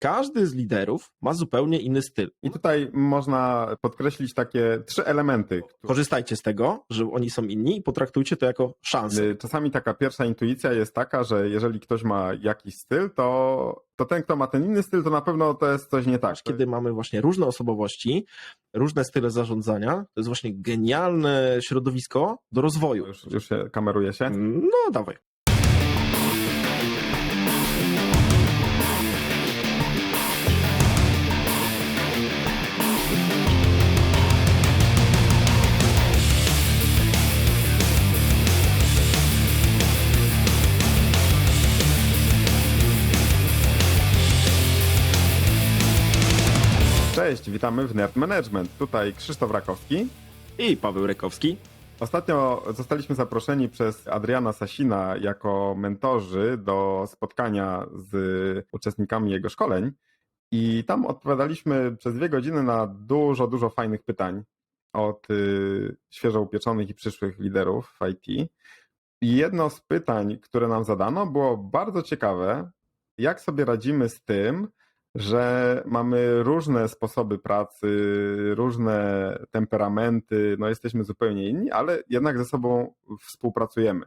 każdy z liderów ma zupełnie inny styl. I tutaj można podkreślić takie 3 elementy. Korzystajcie z tego, że oni są inni i potraktujcie to jako szansę. Czasami taka pierwsza intuicja jest taka, że jeżeli ktoś ma jakiś styl, to ten, kto ma ten inny styl, to na pewno to jest coś nie tak. Kiedy mamy właśnie różne osobowości, różne style zarządzania, to jest właśnie genialne środowisko do rozwoju. Już się kameruje się. No dawaj. Cześć, witamy w Nerd Management. Tutaj Krzysztof Rakowski I Paweł Rekowski. Ostatnio zostaliśmy zaproszeni przez Adriana Sasina jako mentorzy do spotkania z uczestnikami jego szkoleń i tam odpowiadaliśmy przez 2 godziny na dużo fajnych pytań od świeżo upieczonych i przyszłych liderów w IT. I jedno z pytań, które nam zadano, było bardzo ciekawe, jak sobie radzimy z tym, że mamy różne sposoby pracy, różne temperamenty, no jesteśmy zupełnie inni, ale jednak ze sobą współpracujemy.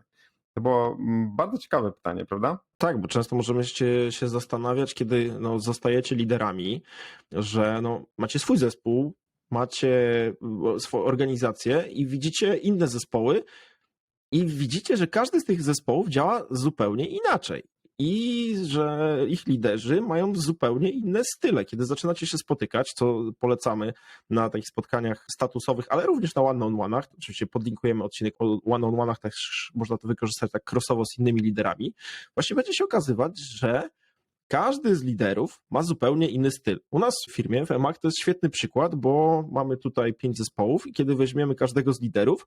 To było bardzo ciekawe pytanie, prawda? Tak, bo często możemy się zastanawiać, kiedy zostajecie liderami, że macie swój zespół, macie swoją organizację i widzicie inne zespoły i widzicie, że każdy z tych zespołów działa zupełnie inaczej. I że ich liderzy mają zupełnie inne style. Kiedy zaczynacie się spotykać, co polecamy na takich spotkaniach statusowych, ale również na one-on-one'ach, oczywiście podlinkujemy odcinek o one-on-one'ach, też można to wykorzystać tak crossowo z innymi liderami, właśnie będzie się okazywać, że każdy z liderów ma zupełnie inny styl. U nas w firmie, w EMAG, to jest świetny przykład, bo mamy tutaj 5 zespołów i kiedy weźmiemy każdego z liderów,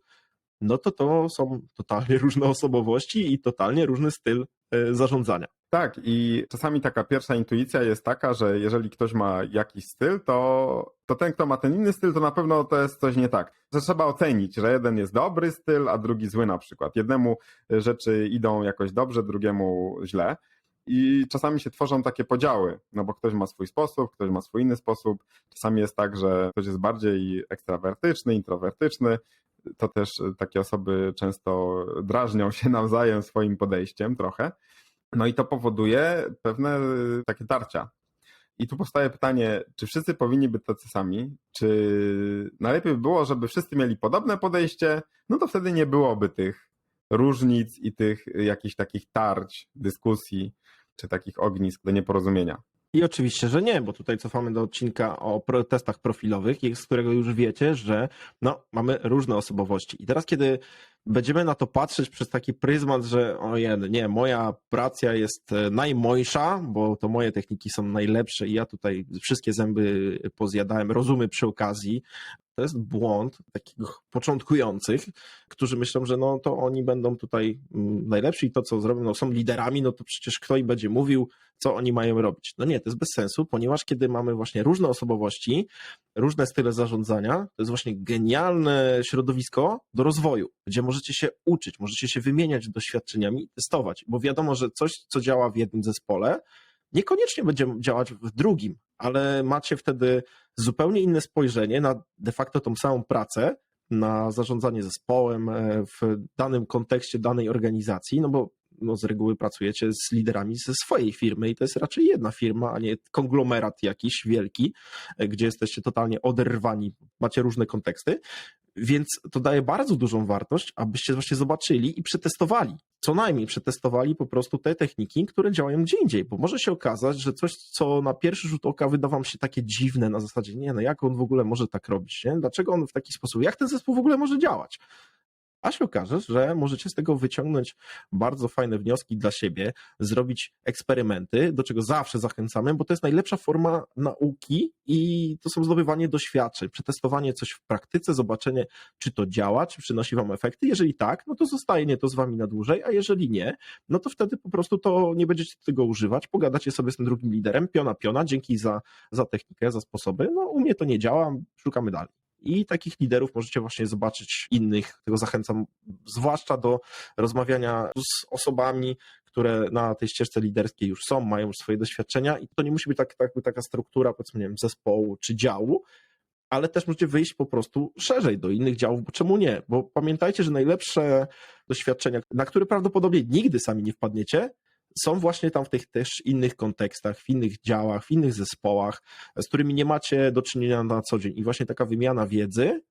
no to są totalnie różne osobowości i totalnie różny styl zarządzania. Tak, i czasami taka pierwsza intuicja jest taka, że jeżeli ktoś ma jakiś styl, to ten, kto ma ten inny styl, to na pewno to jest coś nie tak. Że trzeba ocenić, że jeden jest dobry styl, a drugi zły na przykład. Jednemu rzeczy idą jakoś dobrze, drugiemu źle. I czasami się tworzą takie podziały, no bo ktoś ma swój sposób, ktoś ma swój inny sposób. Czasami jest tak, że ktoś jest bardziej ekstrawertyczny, introwertyczny. To też takie osoby często drażnią się nawzajem swoim podejściem trochę. No i to powoduje pewne takie tarcia. I tu powstaje pytanie, czy wszyscy powinni być tacy sami? Czy najlepiej by było, żeby wszyscy mieli podobne podejście? No to wtedy nie byłoby tych różnic i tych jakichś takich tarć, dyskusji, czy takich ognisk do nieporozumienia. I oczywiście, że nie, bo tutaj cofamy do odcinka o testach profilowych, z którego już wiecie, że mamy różne osobowości. I teraz, kiedy będziemy na to patrzeć przez taki pryzmat, że nie, moja praca jest najmojsza, bo to moje techniki są najlepsze i ja tutaj wszystkie zęby pozjadałem, rozumy przy okazji, to jest błąd takich początkujących, którzy myślą, że to oni będą tutaj najlepsi i to, co zrobią, są liderami, to przecież kto im będzie mówił, co oni mają robić. No nie, to jest bez sensu, ponieważ kiedy mamy właśnie różne osobowości, różne style zarządzania, to jest właśnie genialne środowisko do rozwoju, gdzie możecie się uczyć, możecie się wymieniać doświadczeniami, testować, bo wiadomo, że coś, co działa w jednym zespole, niekoniecznie będzie działać w drugim, ale macie wtedy zupełnie inne spojrzenie na de facto tą samą pracę, na zarządzanie zespołem w danym kontekście danej organizacji, bo z reguły pracujecie z liderami ze swojej firmy i to jest raczej jedna firma, a nie konglomerat jakiś wielki, gdzie jesteście totalnie oderwani, macie różne konteksty, więc to daje bardzo dużą wartość, abyście właśnie zobaczyli i przetestowali, co najmniej przetestowali po prostu te techniki, które działają gdzie indziej, bo może się okazać, że coś, co na pierwszy rzut oka wyda wam się takie dziwne na zasadzie, jak on w ogóle może tak robić, nie? Dlaczego on w taki sposób, jak ten zespół w ogóle może działać? A się okaże, że możecie z tego wyciągnąć bardzo fajne wnioski dla siebie, zrobić eksperymenty, do czego zawsze zachęcamy, bo to jest najlepsza forma nauki i to są zdobywanie doświadczeń, przetestowanie coś w praktyce, zobaczenie, czy to działa, czy przynosi wam efekty. Jeżeli tak, to zostaje to z wami na dłużej, a jeżeli nie, to wtedy po prostu to nie będziecie tego używać, pogadacie sobie z tym drugim liderem, piona, dzięki za technikę, za sposoby. U mnie to nie działa, szukamy dalej. I takich liderów możecie właśnie zobaczyć innych, tego zachęcam, zwłaszcza do rozmawiania z osobami, które na tej ścieżce liderskiej już są, mają już swoje doświadczenia i to nie musi być taka struktura, powiedzmy, nie wiem, zespołu czy działu, ale też możecie wyjść po prostu szerzej do innych działów, bo czemu nie? Bo pamiętajcie, że najlepsze doświadczenia, na które prawdopodobnie nigdy sami nie wpadniecie, są właśnie tam w tych też innych kontekstach, w innych działach, w innych zespołach, z którymi nie macie do czynienia na co dzień. I właśnie taka wymiana wiedzy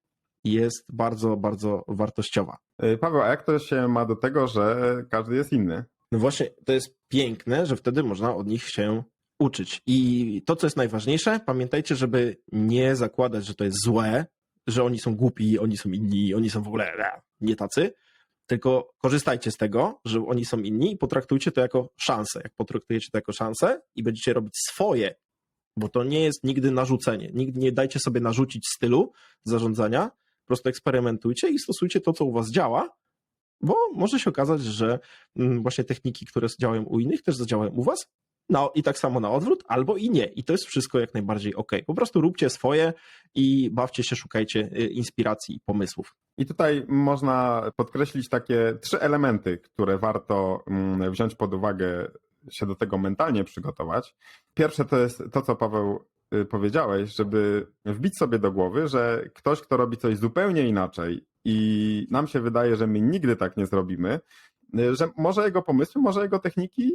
jest bardzo, bardzo wartościowa. Paweł, a jak to się ma do tego, że każdy jest inny? No właśnie, to jest piękne, że wtedy można od nich się uczyć. I to, co jest najważniejsze, pamiętajcie, żeby nie zakładać, że to jest złe, że oni są głupi, oni są inni, oni są w ogóle nie tacy, tylko korzystajcie z tego, że oni są inni i potraktujcie to jako szansę. Jak potraktujecie to jako szansę i będziecie robić swoje, bo to nie jest nigdy narzucenie. Nigdy nie dajcie sobie narzucić stylu zarządzania, po prostu eksperymentujcie i stosujcie to, co u was działa, bo może się okazać, że właśnie techniki, które działają u innych, też zadziałają u was. No i tak samo na odwrót, albo i nie. I to jest wszystko jak najbardziej okej. Po prostu róbcie swoje i bawcie się, szukajcie inspiracji i pomysłów. I tutaj można podkreślić takie 3 elementy, które warto wziąć pod uwagę, się do tego mentalnie przygotować. Pierwsze to jest to, co Paweł powiedziałeś, żeby wbić sobie do głowy, że ktoś, kto robi coś zupełnie inaczej i nam się wydaje, że my nigdy tak nie zrobimy, że może jego pomysły, może jego techniki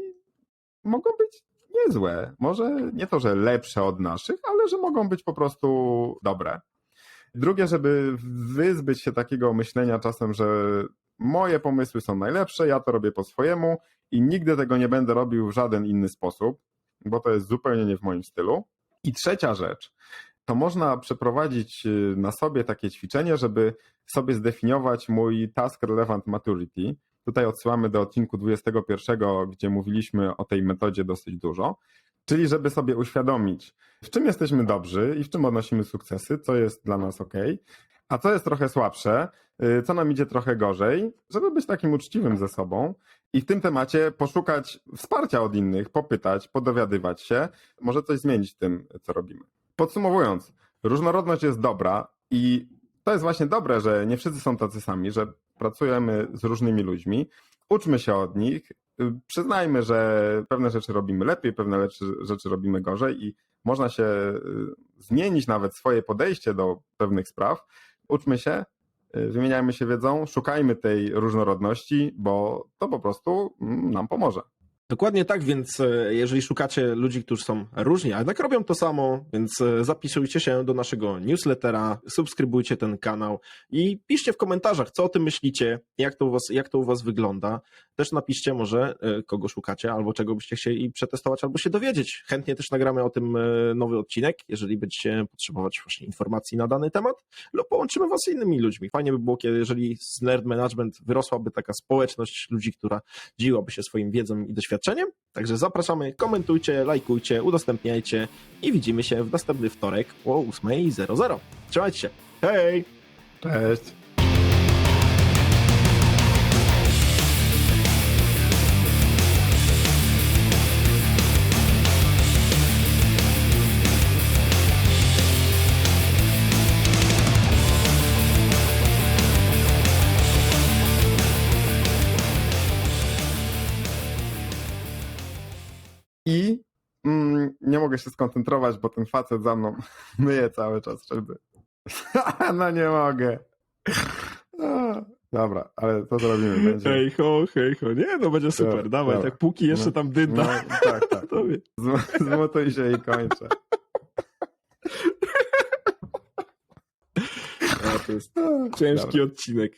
mogą być niezłe. Może nie to, że lepsze od naszych, ale że mogą być po prostu dobre. Drugie, żeby wyzbyć się takiego myślenia czasem, że moje pomysły są najlepsze, ja to robię po swojemu i nigdy tego nie będę robił w żaden inny sposób, bo to jest zupełnie nie w moim stylu. I trzecia rzecz, to można przeprowadzić na sobie takie ćwiczenie, żeby sobie zdefiniować mój Task Relevant Maturity. Tutaj odsyłamy do odcinku 21, gdzie mówiliśmy o tej metodzie dosyć dużo. Czyli żeby sobie uświadomić, w czym jesteśmy dobrzy i w czym odnosimy sukcesy, co jest dla nas ok, a co jest trochę słabsze, co nam idzie trochę gorzej, żeby być takim uczciwym ze sobą i w tym temacie poszukać wsparcia od innych, popytać, podowiadywać się, może coś zmienić w tym, co robimy. Podsumowując, różnorodność jest dobra i to jest właśnie dobre, że nie wszyscy są tacy sami, że pracujemy z różnymi ludźmi, uczmy się od nich, przyznajmy, że pewne rzeczy robimy lepiej, pewne rzeczy robimy gorzej i można się zmienić nawet swoje podejście do pewnych spraw. Uczmy się, wymieniajmy się wiedzą, szukajmy tej różnorodności, bo to po prostu nam pomoże. Dokładnie tak, więc jeżeli szukacie ludzi, którzy są różni, a jednak robią to samo, więc zapisujcie się do naszego newslettera, subskrybujcie ten kanał i piszcie w komentarzach, co o tym myślicie, jak to u was wygląda. Też napiszcie może, kogo szukacie, albo czego byście chcieli przetestować, albo się dowiedzieć. Chętnie też nagramy o tym nowy odcinek, jeżeli będziecie potrzebować właśnie informacji na dany temat, lub połączymy was z innymi ludźmi. Fajnie by było, jeżeli z Nerd Management wyrosłaby taka społeczność ludzi, która dzieliłaby się swoim wiedzą i doświadczeniem. Także zapraszamy, komentujcie, lajkujcie, udostępniajcie i widzimy się w następny wtorek o 8:00. Trzymajcie się. Hej! Cześć! I nie mogę się skoncentrować, bo ten facet za mną myje cały czas szyby. No nie mogę. Dobra, ale co zrobimy? Będzie... Hej ho. Nie, no będzie super. Dobra, Dawaj, dobra. tak póki jeszcze tam dynda. No, tak. Tobie. Zmutuj się i kończę. To jest ciężki Dobra. odcinek.